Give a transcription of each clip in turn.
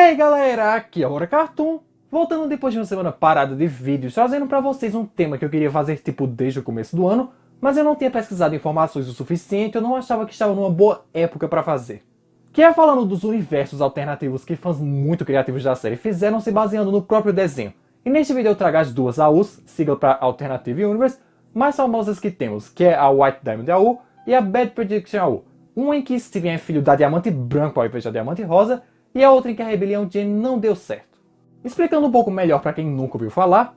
aí galera, aqui é o Hora Cartoon, voltando depois de uma semana parada de vídeos, trazendo pra vocês um tema que eu queria fazer tipo desde o começo do ano, mas eu não tinha pesquisado informações o suficiente, eu não achava que estava numa boa época pra fazer. Que é falando dos universos alternativos que fãs muito criativos da série fizeram se baseando no próprio desenho. E neste vídeo eu trago as duas AUs, sigla para Alternative Universe, mais famosas que temos, que é a White Diamond AU e a Bad Prediction AU. Uma em que Steven é filho da Diamante Branco ao invés da Diamante Rosa, e a outra em que a rebelião Jane não deu certo. Explicando um pouco melhor para quem nunca ouviu falar,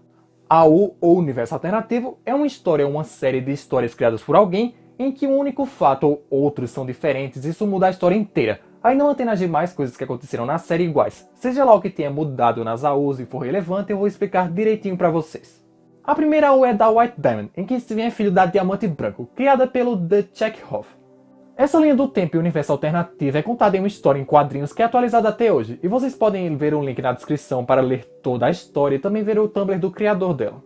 AU ou Universo Alternativo é uma história ou uma série de histórias criadas por alguém em que um único fato ou outros são diferentes e isso muda a história inteira. Aí não tem as demais coisas que aconteceram na série iguais. Seja lá o que tenha mudado nas AUs e for relevante, eu vou explicar direitinho pra vocês. A primeira AU é da White Diamond, em que Steven é filho da Diamante Branco, criada pelo The Chekhov. Essa linha do tempo e universo alternativo é contada em uma história em quadrinhos que é atualizada até hoje, e vocês podem ver um link na descrição para ler toda a história e também ver o Tumblr do criador dela.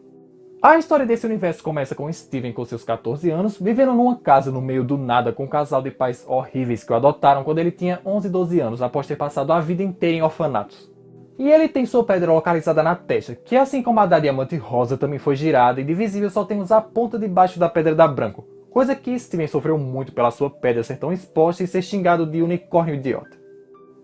A história desse universo começa com Steven com seus 14 anos, vivendo numa casa no meio do nada com um casal de pais horríveis que o adotaram quando ele tinha 11 e 12 anos, após ter passado a vida inteira em orfanatos. E ele tem sua pedra localizada na testa, que assim como a da Diamante Rosa também foi girada e divisível só temos a ponta de baixo da pedra da Branco, coisa que Steven sofreu muito pela sua pedra ser tão exposta e ser xingado de unicórnio idiota.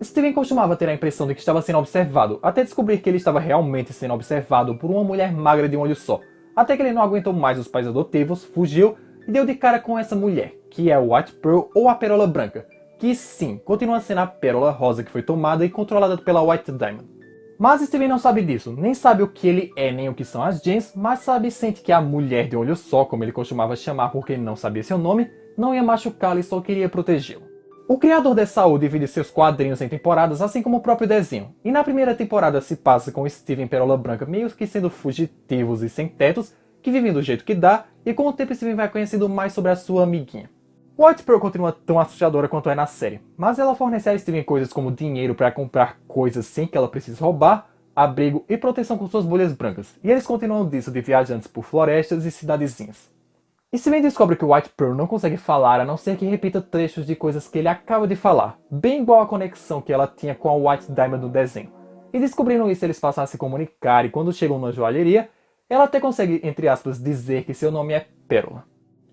Steven costumava ter a impressão de que estava sendo observado, até descobrir que ele estava realmente sendo observado por uma mulher magra de um olho só, até que ele não aguentou mais os pais adotivos, fugiu e deu de cara com essa mulher, que é a White Pearl ou a Pérola Branca, que sim, continua sendo a Pérola Rosa que foi tomada e controlada pela White Diamond. Mas Steven não sabe disso, nem sabe o que ele é nem o que são as Gems, mas sabe e sente que a mulher de olho só, como ele costumava chamar porque ele não sabia seu nome, não ia machucá-lo e só queria protegê-lo. O criador dessa AU divide seus quadrinhos em temporadas, assim como o próprio desenho, e na primeira temporada se passa com Steven e Pérola Branca meio que sendo fugitivos e sem tetos, que vivem do jeito que dá, e com o tempo Steven vai conhecendo mais sobre a sua amiguinha. White Pearl continua tão assustadora quanto é na série, mas ela fornece a Steven coisas como dinheiro para comprar coisas sem que ela precise roubar, abrigo e proteção com suas bolhas brancas, e eles continuam disso de viajantes por florestas e cidadezinhas. Steven descobre que White Pearl não consegue falar a não ser que repita trechos de coisas que ele acaba de falar, bem igual a conexão que ela tinha com a White Diamond no desenho. E descobrindo isso eles passam a se comunicar e quando chegam na joalheria, ela até consegue, entre aspas, dizer que seu nome é Pérola.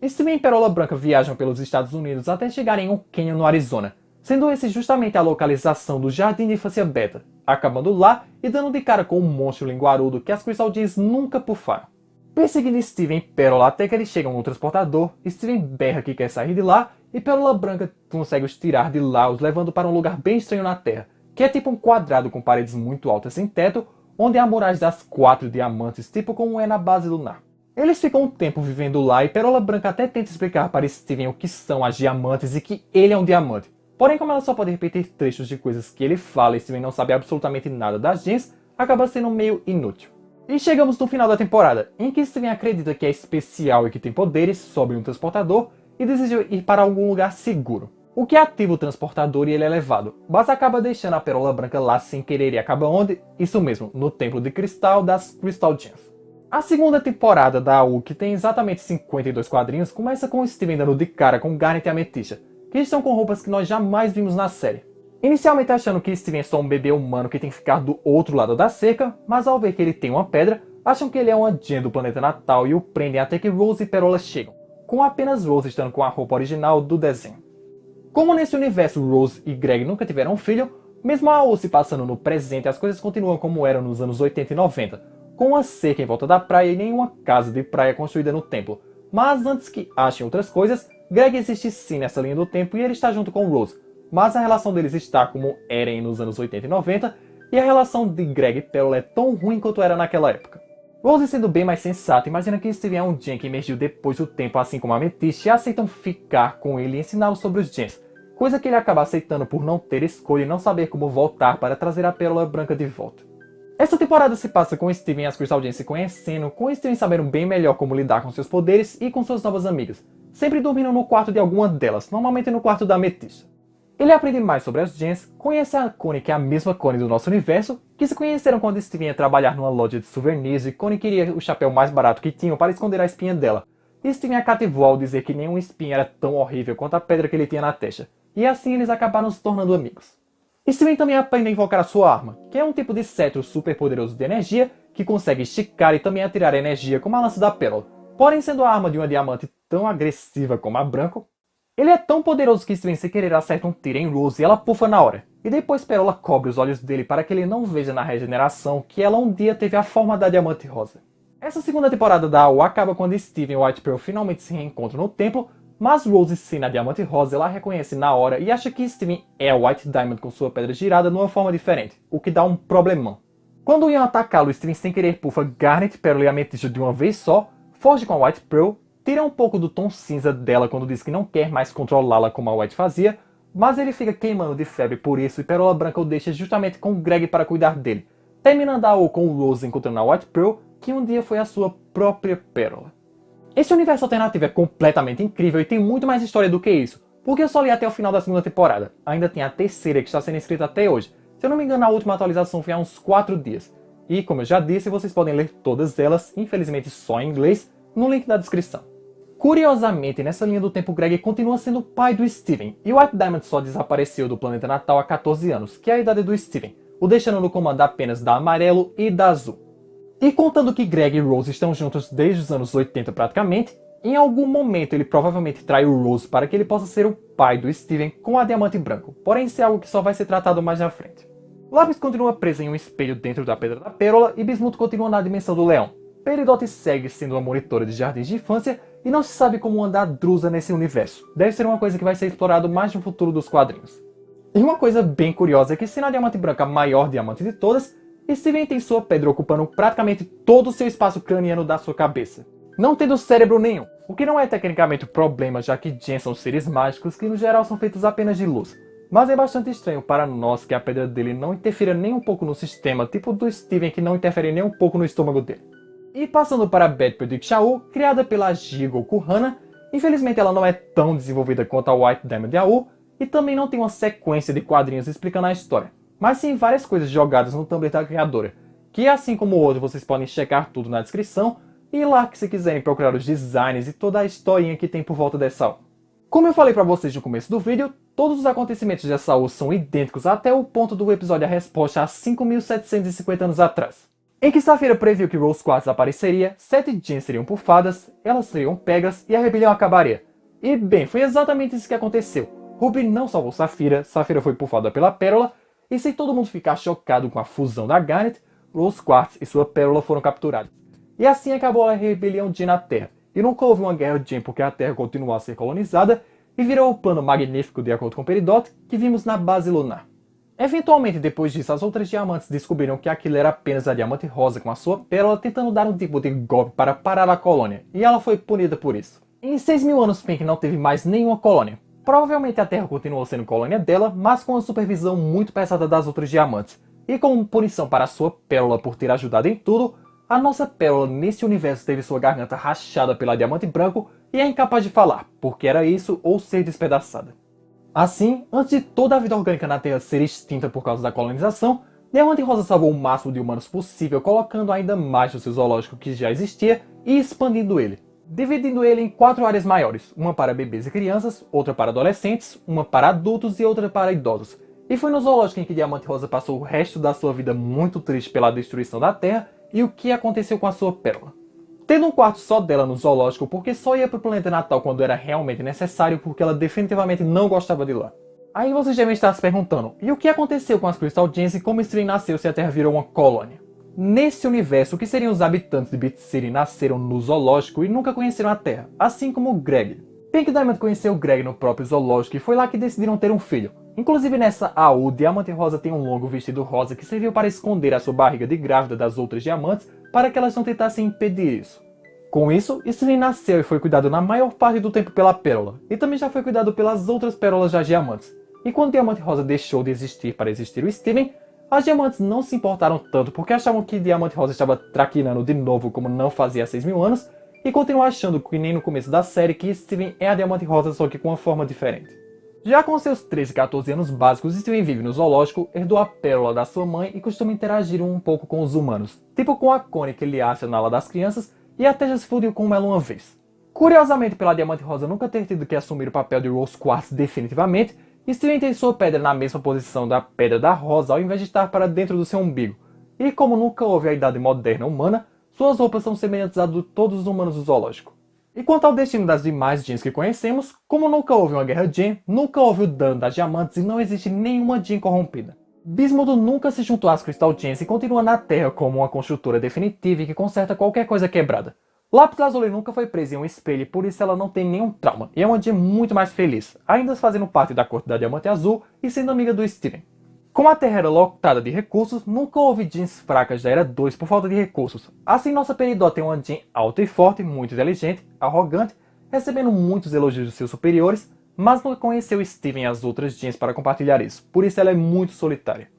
Steven e Pérola Branca viajam pelos Estados Unidos até chegarem em um canyon no Arizona, sendo esse justamente a localização do Jardim de Infância Beta, acabando lá e dando de cara com um monstro linguarudo que as Crystal Gems nunca pufaram. Perseguindo Steven e Pérola até que eles chegam no transportador, Steven berra que quer sair de lá e Pérola Branca consegue os tirar de lá, os levando para um lugar bem estranho na Terra, que é tipo um quadrado com paredes muito altas sem teto, onde há murais das 4 diamantes, tipo como é na base lunar. Eles ficam um tempo vivendo lá e Pérola Branca até tenta explicar para Steven o que são as diamantes e que ele é um diamante. Porém, como ela só pode repetir trechos de coisas que ele fala e Steven não sabe absolutamente nada das gems, acaba sendo meio inútil. E chegamos no final da temporada, em que Steven acredita que é especial e que tem poderes, sobe um transportador e deseja ir para algum lugar seguro. O que ativa o transportador e ele é levado, mas acaba deixando a Pérola Branca lá sem querer e acaba onde? Isso mesmo, no Templo de Cristal das Crystal Gems. A segunda temporada da AU, que tem exatamente 52 quadrinhos, começa com Steven dando de cara com Garnet e Amethysta, que estão com roupas que nós jamais vimos na série. Inicialmente achando que Steven é só um bebê humano que tem que ficar do outro lado da cerca, mas ao ver que ele tem uma pedra, acham que ele é uma Gem do planeta natal e o prendem até que Rose e Pérola chegam, com apenas Rose estando com a roupa original do desenho. Como nesse universo Rose e Greg nunca tiveram um filho, mesmo a AU se passando no presente, as coisas continuam como eram nos anos 80 e 90, com uma cerca em volta da praia e nenhuma casa de praia construída no templo. Mas antes que achem outras coisas, Greg existe sim nessa linha do tempo e ele está junto com Rose, mas a relação deles está como era nos anos 80 e 90, e a relação de Greg e Pérola é tão ruim quanto era naquela época. Rose sendo bem mais sensata, imagina que Steven é um Gem que emergiu depois do tempo assim como a Amethysta e aceitam ficar com ele e ensiná-lo sobre os Gems, coisa que ele acaba aceitando por não ter escolha e não saber como voltar para trazer a Pérola Branca de volta. Essa temporada se passa com Steven e as Crystal Gems se conhecendo, com Steven sabendo bem melhor como lidar com seus poderes e com suas novas amigas, sempre dormindo no quarto de alguma delas, normalmente no quarto da Amethysta. Ele aprende mais sobre as Gems, conhece a Connie, que é a mesma Connie do nosso universo, que se conheceram quando Steven ia trabalhar numa loja de souvenirs e Connie queria o chapéu mais barato que tinham para esconder a espinha dela. E Steven a cativou ao dizer que nenhuma espinha era tão horrível quanto a pedra que ele tinha na testa, e assim eles acabaram se tornando amigos. Steven também aprende a invocar a sua arma, que é um tipo de cetro super poderoso de energia que consegue esticar e também atirar energia como a lança da pérola. Porém, sendo a arma de uma diamante tão agressiva como a branco, ele é tão poderoso que Steven sem querer acerta um tiro em Rose e ela pufa na hora. E depois Pérola cobre os olhos dele para que ele não veja na regeneração que ela um dia teve a forma da diamante rosa. Essa segunda temporada da AO acaba quando Steven e White Pearl finalmente se reencontram no templo, mas Rose sem a diamante rosa ela reconhece na hora e acha que Steven é o White Diamond com sua pedra girada numa forma diferente, o que dá um problemão. Quando iam atacá-lo, Steven sem querer pufa Garnet, Pérola e Ametista de uma vez só, foge com a White Pearl, tira um pouco do tom cinza dela quando diz que não quer mais controlá-la como a White fazia, mas ele fica queimando de febre por isso e Pérola Branca o deixa justamente com Greg para cuidar dele, terminando a AO com o Rose encontrando a White Pearl, que um dia foi a sua própria pérola. Esse universo alternativo é completamente incrível e tem muito mais história do que isso, porque eu só li até o final da segunda temporada, ainda tem a terceira que está sendo escrita até hoje. Se eu não me engano, a última atualização foi há uns 4 dias. E, como eu já disse, vocês podem ler todas elas, infelizmente só em inglês, no link da descrição. Curiosamente, nessa linha do tempo, Greg continua sendo o pai do Steven, e o White Diamond só desapareceu do planeta natal há 14 anos, que é a idade do Steven, o deixando no comando apenas da Amarelo e da Azul. E contando que Greg e Rose estão juntos desde os anos 80 praticamente, em algum momento ele provavelmente trai o Rose para que ele possa ser o pai do Steven com a Diamante Branco, porém isso é algo que só vai ser tratado mais na frente. Lapis continua preso em um espelho dentro da Pedra da Pérola e Bismuth continua na Dimensão do Leão. Peridot segue sendo uma monitora de jardins de infância e não se sabe como anda a Drusa nesse universo. Deve ser uma coisa que vai ser explorado mais no futuro dos quadrinhos. E uma coisa bem curiosa é que sendo a Diamante Branca a maior diamante de todas, Steven tem sua pedra ocupando praticamente todo o seu espaço craniano da sua cabeça, não tendo cérebro nenhum, o que não é tecnicamente um problema já que Gems são seres mágicos que no geral são feitos apenas de luz. Mas é bastante estranho para nós que a pedra dele não interfira nem um pouco no sistema, tipo do Steven que não interfere nem um pouco no estômago dele. E passando para Bad Predict AO, criada pela Jigo Kuhana, infelizmente ela não é tão desenvolvida quanto a White Diamond AO, e também não tem uma sequência de quadrinhos explicando a história, mas sim várias coisas jogadas no Tumblr da criadora, que assim como o outro vocês podem checar tudo na descrição, e lá que se quiserem procurar os designs e toda a historinha que tem por volta dessa AO. Como eu falei pra vocês no começo do vídeo, todos os acontecimentos dessa AO são idênticos até o ponto do episódio A Resposta há 5.750 anos atrás, em que Saphira previu que Rose Quartz apareceria, 7 Gems seriam pufadas, elas seriam pegas e a rebelião acabaria. E bem, foi exatamente isso que aconteceu. Ruby não salvou Saphira, Saphira foi pufada pela Pérola, e sem todo mundo ficar chocado com a fusão da Garnet, Rose Quartz e sua Pérola foram capturados. E assim acabou a rebelião Gem na Terra, e nunca houve uma guerra Gem porque a Terra continuou a ser colonizada, e virou o plano magnífico de acordo com Peridot, que vimos na base lunar. Eventualmente, depois disso, as outras diamantes descobriram que aquilo era apenas a Diamante Rosa com a sua pérola tentando dar um tipo de golpe para parar a colônia, e ela foi punida por isso. Em 6.000 anos, Pink não teve mais nenhuma colônia. Provavelmente a Terra continuou sendo colônia dela, mas com a supervisão muito pesada das outras diamantes. E como punição para a sua pérola por ter ajudado em tudo, a nossa pérola nesse universo teve sua garganta rachada pela Diamante Branco e é incapaz de falar, porque era isso ou ser despedaçada. Assim, antes de toda a vida orgânica na Terra ser extinta por causa da colonização, Diamante Rosa salvou o máximo de humanos possível, colocando ainda mais no seu zoológico que já existia e expandindo ele, dividindo ele em 4 áreas maiores, uma para bebês e crianças, outra para adolescentes, uma para adultos e outra para idosos. E foi no zoológico em que Diamante Rosa passou o resto da sua vida muito triste pela destruição da Terra e o que aconteceu com a sua pérola. Tendo um quarto só dela no zoológico porque só ia para o planeta natal quando era realmente necessário porque ela definitivamente não gostava de lá. Aí vocês devem estar se perguntando, e o que aconteceu com as Crystal Gems e como Steven nasceu se a Terra virou uma colônia? Nesse universo, o que seriam os habitantes de Beat City nasceram no zoológico e nunca conheceram a Terra, assim como Greg. Pink Diamond conheceu Greg no próprio zoológico e foi lá que decidiram ter um filho. Inclusive nessa AU, Diamante Rosa tem um longo vestido rosa que serviu para esconder a sua barriga de grávida das outras diamantes para que elas não tentassem impedir isso. Com isso, Steven nasceu e foi cuidado na maior parte do tempo pela Pérola, e também já foi cuidado pelas outras pérolas das diamantes. E quando Diamante Rosa deixou de existir para existir o Steven, as diamantes não se importaram tanto porque achavam que Diamante Rosa estava traquinando de novo como não fazia há 6.000 anos, e continuam achando que nem no começo da série que Steven é a Diamante Rosa só que com uma forma diferente. Já com seus 13 e 14 anos básicos, Steven vive no zoológico, herdou a pérola da sua mãe e costuma interagir um pouco com os humanos, tipo com a Connie que ele acha na ala das crianças e até já se fundiu com ela uma vez. Curiosamente, pela Diamante Rosa nunca ter tido que assumir o papel de Rose Quartz definitivamente, Steven tem sua pedra na mesma posição da Pedra da Rosa ao invés de estar para dentro do seu umbigo. E como nunca houve a idade moderna humana, suas roupas são semelhantes às de todos os humanos do zoológico. E quanto ao destino das demais Jeans que conhecemos, como nunca houve uma guerra Jean, nunca houve o dano das diamantes e não existe nenhuma Jean corrompida. Bismuth nunca se juntou às Crystal Gems e continua na Terra como uma construtora definitiva e que conserta qualquer coisa quebrada. Lápis Lazuli nunca foi presa em um espelho e por isso ela não tem nenhum trauma, e é uma Jean muito mais feliz, ainda fazendo parte da corte da Diamante Azul e sendo amiga do Steven. Como a Terra era lotada de recursos, nunca houve Jeans fracas da Era 2 por falta de recursos. Assim, nossa Peridot é uma Jean alta e forte, muito inteligente, arrogante, recebendo muitos elogios de seus superiores, mas não conheceu Steven e as outras Jeans para compartilhar isso, por isso ela é muito solitária.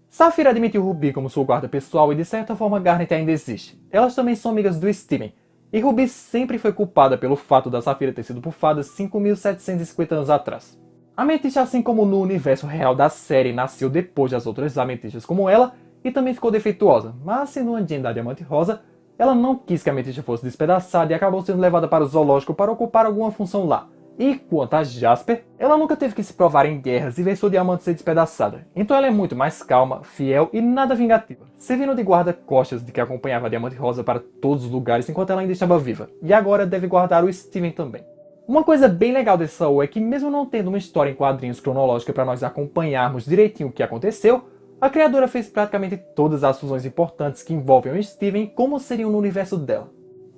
Saphira admitiu Ruby como sua guarda pessoal e de certa forma Garnet ainda existe. Elas também são amigas do Steven, e Ruby sempre foi culpada pelo fato da Saphira ter sido bufada 5.750 anos atrás. A Amethyst, assim como no universo real da série, nasceu depois das outras Amethysts como ela e também ficou defeituosa, mas sendo uma Jean da Diamante Rosa, ela não quis que a Amethyst fosse despedaçada e acabou sendo levada para o zoológico para ocupar alguma função lá. E quanto a Jasper, ela nunca teve que se provar em guerras e ver sua diamante ser despedaçada, então ela é muito mais calma, fiel e nada vingativa, servindo de guarda-costas de que acompanhava a Diamante Rosa para todos os lugares enquanto ela ainda estava viva, e agora deve guardar o Steven também. Uma coisa bem legal desse Saul é que mesmo não tendo uma história em quadrinhos cronológica para nós acompanharmos direitinho o que aconteceu, a criadora fez praticamente todas as fusões importantes que envolvem o Steven como seriam no universo dela.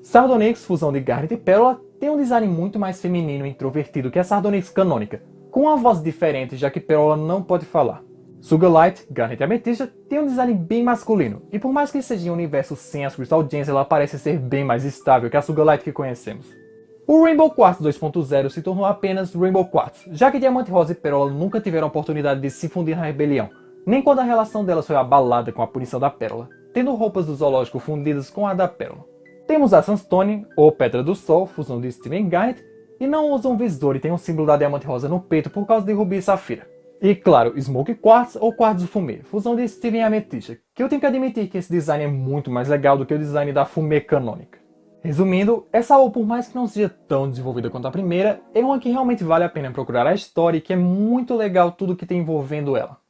Sardonyx, fusão de Garnet e Pérola, tem um design muito mais feminino e introvertido que a Sardonyx canônica, com uma voz diferente já que Pérola não pode falar. Sugarlight, Garnet e Amethyst tem um design bem masculino, e por mais que seja em um universo sem as Crystal Gems, ela parece ser bem mais estável que a Sugarlight que conhecemos. O Rainbow Quartz 2.0 se tornou apenas Rainbow Quartz, já que Diamante Rosa e Pérola nunca tiveram a oportunidade de se fundir na rebelião, nem quando a relação delas foi abalada com a punição da Pérola, tendo roupas do zoológico fundidas com a da Pérola. Temos a Sunstone, ou Pedra do Sol, fusão de Steven e Garnet, e não usa um visor e tem um símbolo da Diamante Rosa no peito por causa de Ruby e Saphira. E claro, Smoke Quartz ou Quartzo Fumê, fusão de Steven e Amethyst, que eu tenho que admitir que esse design é muito mais legal do que o design da Fumê canônica. Resumindo, essa OU, por mais que não seja tão desenvolvida quanto a primeira, é uma que realmente vale a pena procurar a história e que é muito legal tudo que tem envolvendo ela.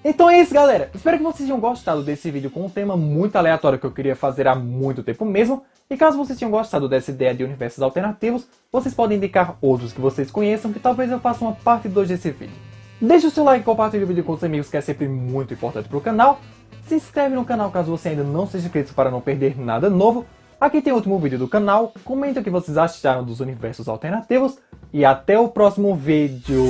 Então é isso, galera, espero que vocês tenham gostado desse vídeo com um tema muito aleatório que eu queria fazer há muito tempo mesmo, e caso vocês tenham gostado dessa ideia de universos alternativos, vocês podem indicar outros que vocês conheçam que talvez eu faça uma parte 2 desse vídeo. Deixe o seu like e compartilhe o vídeo com os amigos que é sempre muito importante para o canal, se inscreve no canal caso você ainda não seja inscrito para não perder nada novo, aqui tem o último vídeo do canal, comenta o que vocês acharam dos universos alternativos, e até o próximo vídeo!